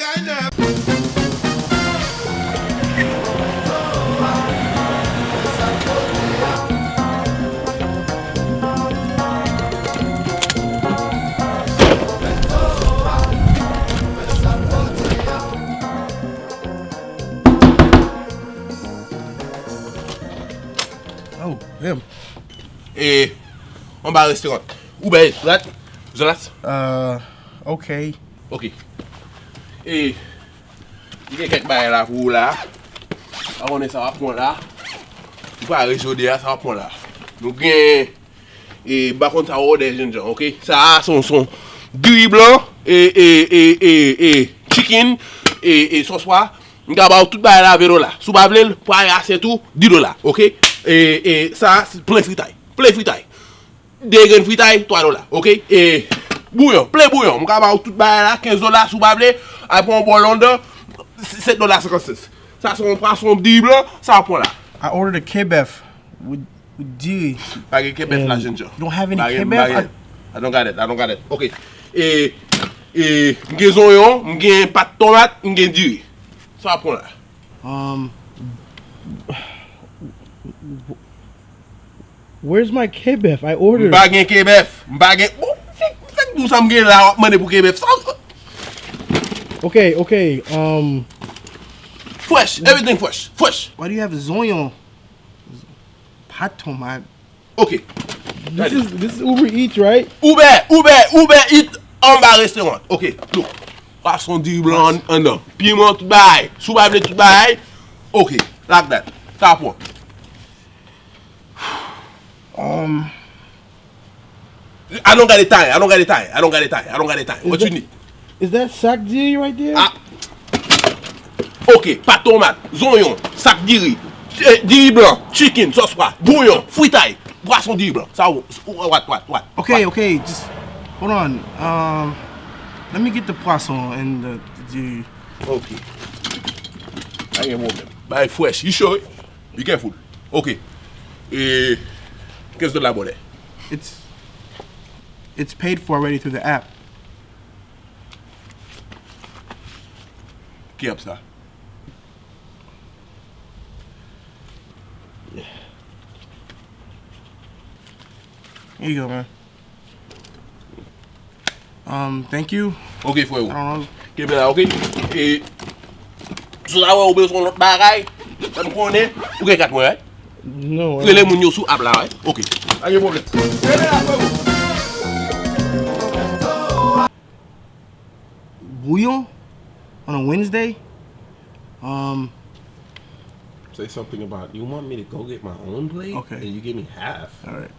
Oh, him. Umba Resturaunt. Umba, right? Zolat? Okay. Ok. Mwen gen kek baye la pou la. A konen sa wap pon la. Mwen pa rejode ya sa wap pon la. Nou gen bakon sa wou de jenjan, ok? Sa son gri blan chicken soswa. Mwen ka ba ou tout baye la $20. Sou ba vle pou a yase tout $10, ok? Sa plein fritay. Plein fritay. Degen fritay $3, ok? Bouillon, plein bouillon. Mwen ka ba ou tout baye la $15 sou ba vle. A pon bon London $7.56. Ça son poisson $10 blanc, ça prend là. I ordered a kebab with D. Pas de kebab là, ginger. You don't have any kebab? I don't got it. Okay. M'gen zonyon, m'gen pâte tomate, m'gen diri. Ça prend là. Where's my kebab? I ordered. M'bagen kebab. Fek nou sa m'gen la mande pou kebab. Okay. Fresh, everything fresh. Why do you have zonyon? Pat tomate. Okay. This is Uber Eats, right? Uber Eats Umba Resturaunt. Okay, look. Poisson du blanc en dedans. Piment tout bail. Sous bable tout bail. Okay, like that. Ça prend. I don't got the time. What you need? Is that sac diri right there? Ok, pâte tomate, zonyon, sac diri, diri blanc, chicken, sauce froide, bouillon, fritay, poisson diri blanc. Ça, what? Okay, just hold on. Let me get the poisson and the diri. Okay. I ain't problem. Buy fresh. You sure? Be careful. Okay. Qu'est-ce de la bonne? It's paid for already through the app. Qui a ça? Here you go, man. Thank you. Ok, frère. I don't know. Ok, ben là, ok. Et sous la ou besoin l'autre bagaille, ça me connaît. Ou qu'est-ce que tu No. les moun yo sous app là, ouais. Ok. Pas de problème. Bouillon on a Wednesday? Say something about you want me to go get my own plate? Okay. And you give me half. All right.